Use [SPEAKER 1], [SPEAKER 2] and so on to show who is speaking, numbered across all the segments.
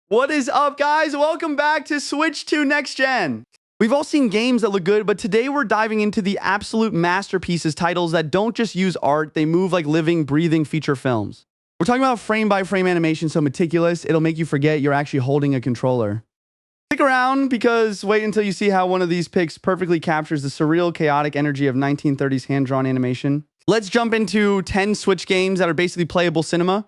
[SPEAKER 1] What is up, guys? Welcome back to Switch to Next Gen. We've all seen games that look good, but today we're diving into the absolute masterpieces, titles that don't just use art, they move like living, breathing feature films. We're talking about frame-by-frame animation so meticulous, it'll make you forget you're actually holding a controller. Stick around, because wait until you see how one of these picks perfectly captures the surreal, chaotic energy of 1930s hand-drawn animation. Let's jump into 10 Switch games that are basically playable cinema.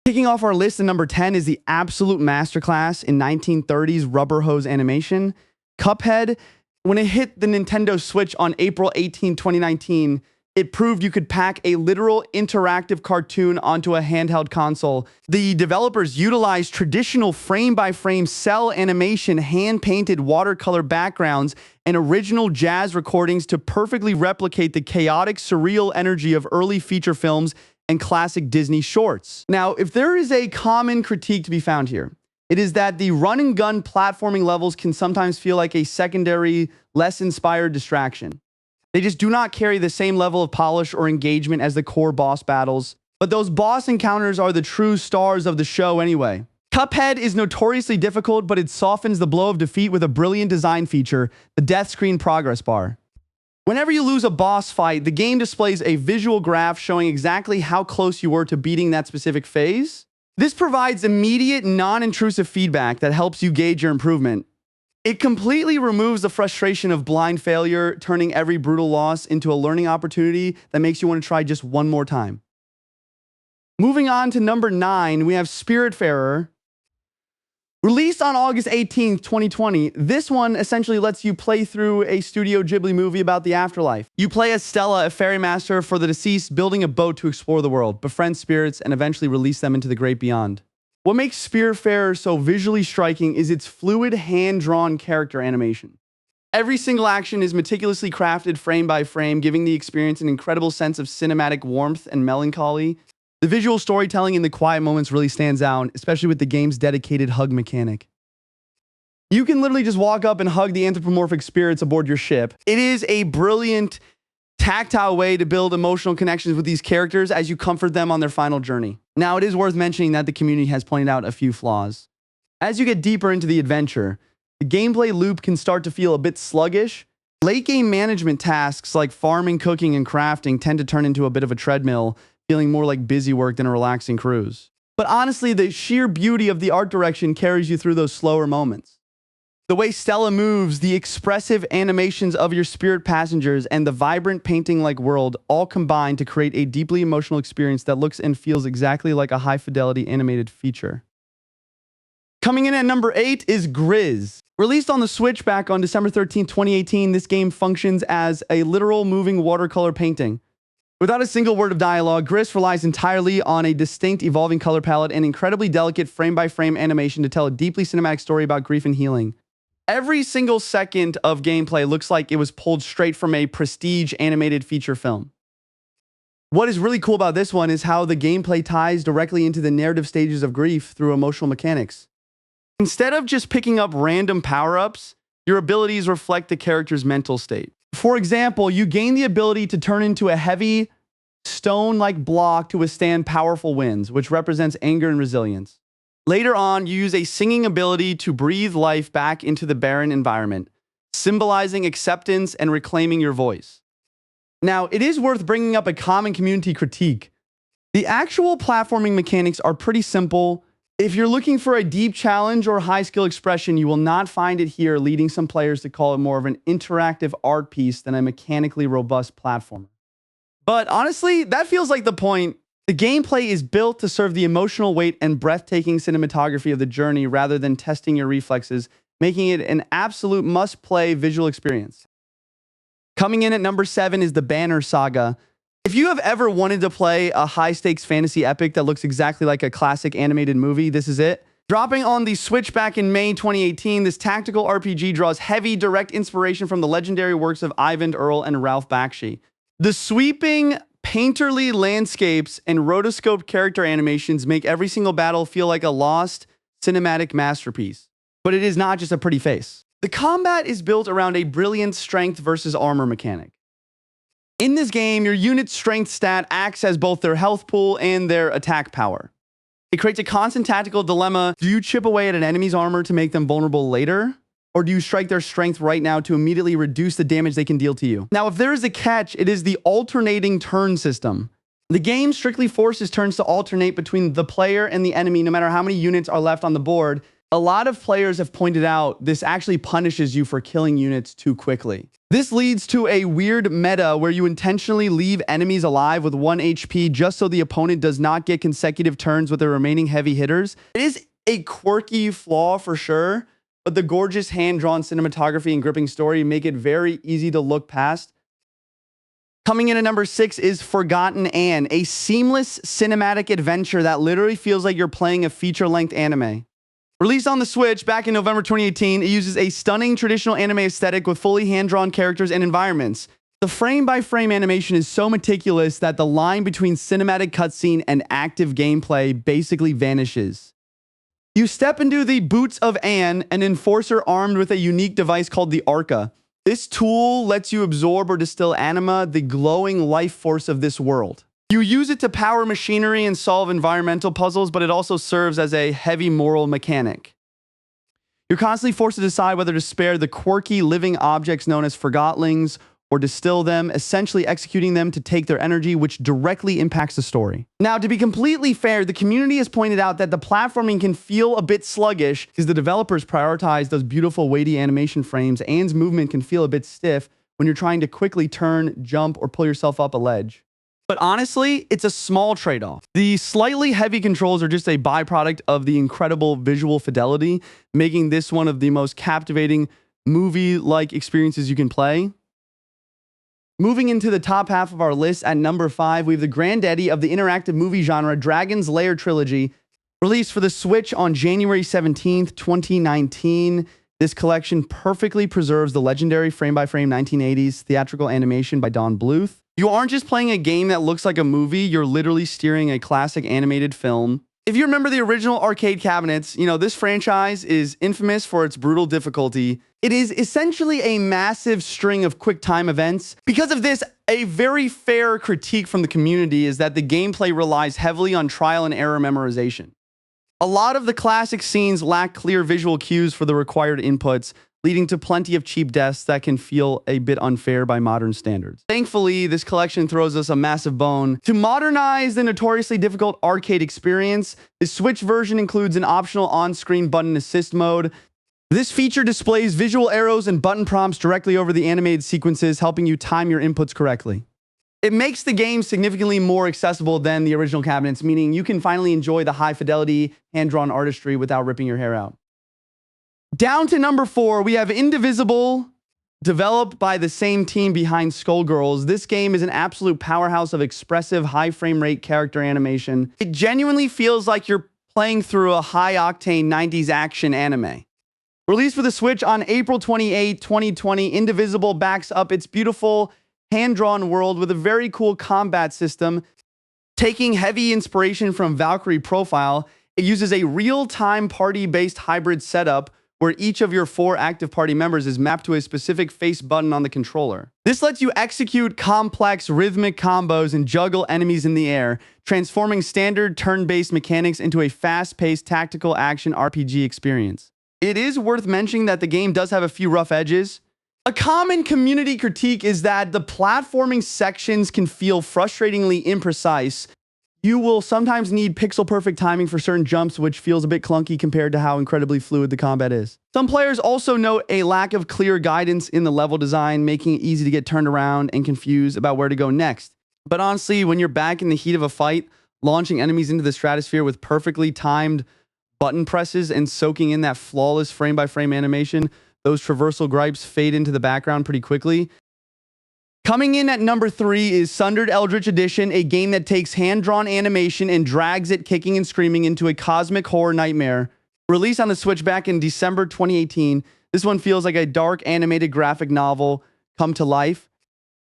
[SPEAKER 1] Kicking off our list at number 10 is the absolute masterclass in 1930s rubber hose animation, Cuphead. When it hit the Nintendo Switch on April 18, 2019, it proved you could pack a literal interactive cartoon onto a handheld console. The developers utilized traditional frame-by-frame cell animation, hand-painted watercolor backgrounds, and original jazz recordings to perfectly replicate the chaotic, surreal energy of early feature films and classic Disney shorts. Now, if there is a common critique to be found here, it is that the run-and-gun platforming levels can sometimes feel like a secondary, less inspired distraction. They just do not carry the same level of polish or engagement as the core boss battles, but those boss encounters are the true stars of the show anyway. Cuphead is notoriously difficult, but it softens the blow of defeat with a brilliant design feature, the death screen progress bar. Whenever you lose a boss fight, the game displays a visual graph showing exactly how close you were to beating that specific phase. This provides immediate, non-intrusive feedback that helps you gauge your improvement. It completely removes the frustration of blind failure, turning every brutal loss into a learning opportunity that makes you want to try just one more time. Moving on to number 9, we have Spiritfarer. Released on August 18th, 2020, this one essentially lets you play through a Studio Ghibli movie about the afterlife. You play as Stella, a fairy master for the deceased, building a boat to explore the world, befriend spirits, and eventually release them into the great beyond. What makes Spiritfarer so visually striking is its fluid, hand-drawn character animation. Every single action is meticulously crafted frame by frame, giving the experience an incredible sense of cinematic warmth and melancholy. The visual storytelling in the quiet moments really stands out, especially with the game's dedicated hug mechanic. You can literally just walk up and hug the anthropomorphic spirits aboard your ship. It is a brilliant, tactile way to build emotional connections with these characters as you comfort them on their final journey. Now, it is worth mentioning that the community has pointed out a few flaws. As you get deeper into the adventure, the gameplay loop can start to feel a bit sluggish. Late game management tasks like farming, cooking, and crafting tend to turn into a bit of a treadmill, feeling more like busy work than a relaxing cruise. But honestly, the sheer beauty of the art direction carries you through those slower moments. The way Stella moves, the expressive animations of your spirit passengers, and the vibrant painting-like world all combine to create a deeply emotional experience that looks and feels exactly like a high-fidelity animated feature. Coming in at number 8 is Grizz. Released on the Switch back on December 13, 2018, this game functions as a literal moving watercolor painting. Without a single word of dialogue, Grizz relies entirely on a distinct evolving color palette and incredibly delicate frame-by-frame animation to tell a deeply cinematic story about grief and healing. Every single second of gameplay looks like it was pulled straight from a prestige animated feature film. What is really cool about this one is how the gameplay ties directly into the narrative stages of grief through emotional mechanics. Instead of just picking up random power-ups, your abilities reflect the character's mental state. For example, you gain the ability to turn into a heavy, stone-like block to withstand powerful winds, which represents anger and resilience. Later on, you use a singing ability to breathe life back into the barren environment, symbolizing acceptance and reclaiming your voice. Now, it is worth bringing up a common community critique. The actual platforming mechanics are pretty simple. If you're looking for a deep challenge or high-skill expression, you will not find it here, leading some players to call it more of an interactive art piece than a mechanically robust platformer. But honestly, that feels like the point. The gameplay is built to serve the emotional weight and breathtaking cinematography of the journey rather than testing your reflexes, making it an absolute must-play visual experience. Coming in at number 7 is the Banner Saga. If you have ever wanted to play a high-stakes fantasy epic that looks exactly like a classic animated movie, this is it. Dropping on the Switch back in May 2018, this tactical RPG draws heavy, direct inspiration from the legendary works of Ivan Earl and Ralph Bakshi. The sweeping, painterly landscapes and rotoscoped character animations make every single battle feel like a lost, cinematic masterpiece. But it is not just a pretty face. The combat is built around a brilliant strength versus armor mechanic. In this game, your unit's strength stat acts as both their health pool and their attack power. It creates a constant tactical dilemma. Do you chip away at an enemy's armor to make them vulnerable later? Or do you strike their strength right now to immediately reduce the damage they can deal to you? Now, if there is a catch, it is the alternating turn system. The game strictly forces turns to alternate between the player and the enemy no matter how many units are left on the board. A lot of players have pointed out this actually punishes you for killing units too quickly. This leads to a weird meta where you intentionally leave enemies alive with 1 HP just so the opponent does not get consecutive turns with the remaining heavy hitters. It is a quirky flaw for sure, but the gorgeous hand-drawn cinematography and gripping story make it very easy to look past. Coming in at number 6 is Forgotten Anne, a seamless cinematic adventure that literally feels like you're playing a feature-length anime. Released on the Switch back in November 2018, it uses a stunning traditional anime aesthetic with fully hand-drawn characters and environments. The frame-by-frame animation is so meticulous that the line between cinematic cutscene and active gameplay basically vanishes. You step into the boots of Anne, an enforcer armed with a unique device called the Arca. This tool lets you absorb or distill anima, the glowing life force of this world. You use it to power machinery and solve environmental puzzles, but it also serves as a heavy moral mechanic. You're constantly forced to decide whether to spare the quirky living objects known as Forgotlings or distill them, essentially executing them to take their energy, which directly impacts the story. Now, to be completely fair, the community has pointed out that the platforming can feel a bit sluggish because the developers prioritize those beautiful weighty animation frames. Anne's movement can feel a bit stiff when you're trying to quickly turn, jump, or pull yourself up a ledge. But honestly, it's a small trade-off. The slightly heavy controls are just a byproduct of the incredible visual fidelity, making this one of the most captivating movie-like experiences you can play. Moving into the top half of our list at number 5, we have the granddaddy of the interactive movie genre, Dragon's Lair Trilogy, released for the Switch on January 17th, 2019. This collection perfectly preserves the legendary frame-by-frame 1980s theatrical animation by Don Bluth. You aren't just playing a game that looks like a movie, you're literally steering a classic animated film. If you remember the original arcade cabinets, this franchise is infamous for its brutal difficulty. It is essentially a massive string of quick time events. Because of this, a very fair critique from the community is that the gameplay relies heavily on trial and error memorization. A lot of the classic scenes lack clear visual cues for the required inputs, leading to plenty of cheap deaths that can feel a bit unfair by modern standards. Thankfully, this collection throws us a massive bone. To modernize the notoriously difficult arcade experience, the Switch version includes an optional on-screen button assist mode. This feature displays visual arrows and button prompts directly over the animated sequences, helping you time your inputs correctly. It makes the game significantly more accessible than the original cabinets, meaning you can finally enjoy the high-fidelity, hand-drawn artistry without ripping your hair out. Down to number 4, we have Indivisible, developed by the same team behind Skullgirls. This game is an absolute powerhouse of expressive, high frame rate character animation. It genuinely feels like you're playing through a high-octane 90s action anime. Released for the Switch on April 28, 2020, Indivisible backs up its beautiful, hand-drawn world with a very cool combat system. Taking heavy inspiration from Valkyrie Profile, it uses a real-time party-based hybrid setup where each of your 4 active party members is mapped to a specific face button on the controller. This lets you execute complex rhythmic combos and juggle enemies in the air, transforming standard turn-based mechanics into a fast-paced tactical action RPG experience. It is worth mentioning that the game does have a few rough edges. A common community critique is that the platforming sections can feel frustratingly imprecise. You will sometimes need pixel-perfect timing for certain jumps, which feels a bit clunky compared to how incredibly fluid the combat is. Some players also note a lack of clear guidance in the level design, making it easy to get turned around and confused about where to go next. But honestly, when you're back in the heat of a fight, launching enemies into the stratosphere with perfectly timed button presses and soaking in that flawless frame-by-frame animation, those traversal gripes fade into the background pretty quickly. Coming in at number 3 is Sundered Eldritch Edition, a game that takes hand-drawn animation and drags it kicking and screaming into a cosmic horror nightmare. Released on the Switch back in December 2018, this one feels like a dark animated graphic novel come to life.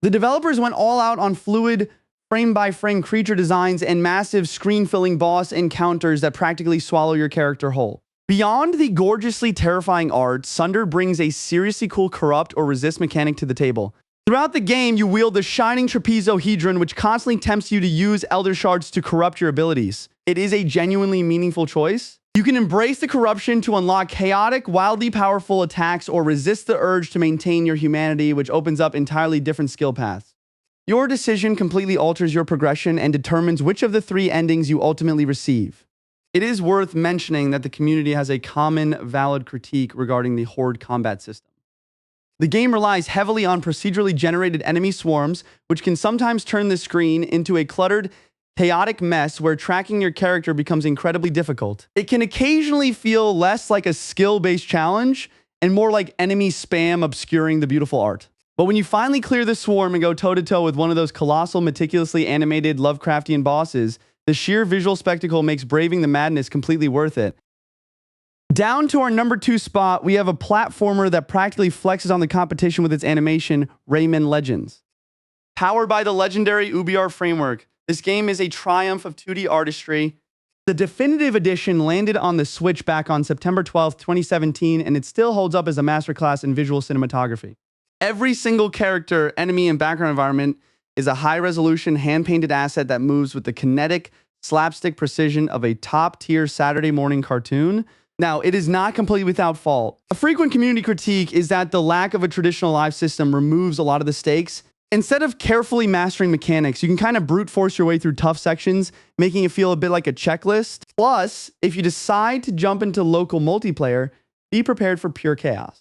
[SPEAKER 1] The developers went all out on fluid, frame-by-frame creature designs and massive screen-filling boss encounters that practically swallow your character whole. Beyond the gorgeously terrifying art, Sunder brings a seriously cool corrupt or resist mechanic to the table. Throughout the game, you wield the shining trapezohedron, which constantly tempts you to use Elder Shards to corrupt your abilities. it is a genuinely meaningful choice. You can embrace the corruption to unlock chaotic, wildly powerful attacks, or resist the urge to maintain your humanity, which opens up entirely different skill paths. Your decision completely alters your progression and determines which of the three endings you ultimately receive. It is worth mentioning that the community has a common, valid critique regarding the horde combat system. The game relies heavily on procedurally generated enemy swarms, which can sometimes turn the screen into a cluttered, chaotic mess where tracking your character becomes incredibly difficult. It can occasionally feel less like a skill-based challenge and more like enemy spam obscuring the beautiful art. But when you finally clear the swarm and go toe-to-toe with one of those colossal, meticulously animated Lovecraftian bosses, the sheer visual spectacle makes braving the madness completely worth it. Down to our number 2 spot, we have a platformer that practically flexes on the competition with its animation, Rayman Legends. Powered by the legendary UBR framework, this game is a triumph of 2D artistry. The definitive edition landed on the Switch back on September 12, 2017, and it still holds up as a masterclass in visual cinematography. Every single character, enemy, and background environment is a high-resolution, hand-painted asset that moves with the kinetic, slapstick precision of a top-tier Saturday morning cartoon. Now, it is not completely without fault. A frequent community critique is that the lack of a traditional live system removes a lot of the stakes. Instead of carefully mastering mechanics, you can kind of brute force your way through tough sections, making it feel a bit like a checklist. Plus, if you decide to jump into local multiplayer, be prepared for pure chaos.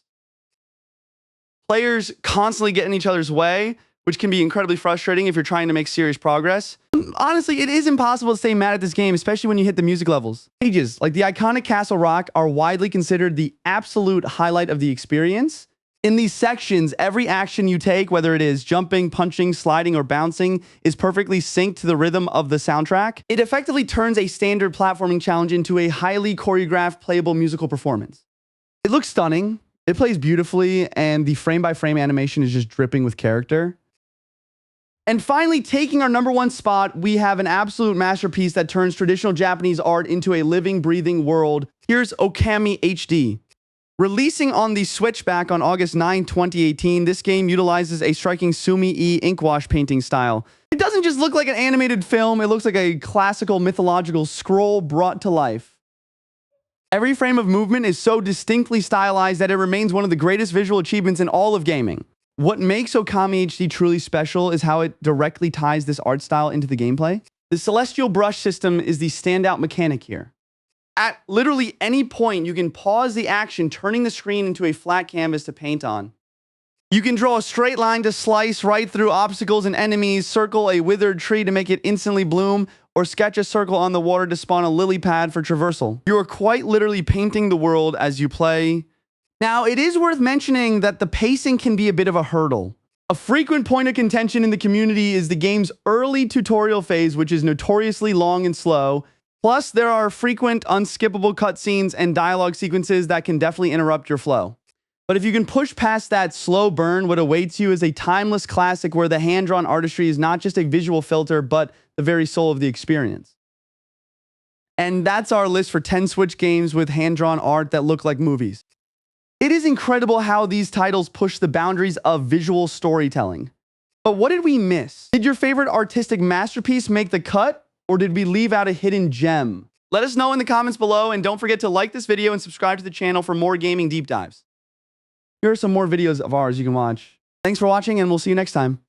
[SPEAKER 1] Players constantly get in each other's way, which can be incredibly frustrating if you're trying to make serious progress. Honestly, it is impossible to stay mad at this game, especially when you hit the music levels. Stages, like the iconic Castle Rock, are widely considered the absolute highlight of the experience. In these sections, every action you take, whether it is jumping, punching, sliding, or bouncing, is perfectly synced to the rhythm of the soundtrack. It effectively turns a standard platforming challenge into a highly choreographed, playable musical performance. It looks stunning, it plays beautifully, and the frame-by-frame animation is just dripping with character. And finally, taking our number 1 spot, we have an absolute masterpiece that turns traditional Japanese art into a living, breathing world. Here's Okami HD. Releasing on the Switch back on August 9, 2018, this game utilizes a striking Sumi-e inkwash painting style. It doesn't just look like an animated film, it looks like a classical mythological scroll brought to life. Every frame of movement is so distinctly stylized that it remains one of the greatest visual achievements in all of gaming. What makes Okami HD truly special is how it directly ties this art style into the gameplay. The celestial brush system is the standout mechanic here. At literally any point, you can pause the action, turning the screen into a flat canvas to paint on. You can draw a straight line to slice right through obstacles and enemies, circle a withered tree to make it instantly bloom, or sketch a circle on the water to spawn a lily pad for traversal. You are quite literally painting the world as you play. Now, it is worth mentioning that the pacing can be a bit of a hurdle. A frequent point of contention in the community is the game's early tutorial phase, which is notoriously long and slow. Plus, there are frequent unskippable cutscenes and dialogue sequences that can definitely interrupt your flow. But if you can push past that slow burn, what awaits you is a timeless classic where the hand-drawn artistry is not just a visual filter, but the very soul of the experience. And that's our list for 10 Switch games with hand-drawn art that look like movies. It is incredible how these titles push the boundaries of visual storytelling. But what did we miss? Did your favorite artistic masterpiece make the cut, or did we leave out a hidden gem? Let us know in the comments below, and don't forget to like this video and subscribe to the channel for more gaming deep dives. Here are some more videos of ours you can watch. Thanks for watching, and we'll see you next time.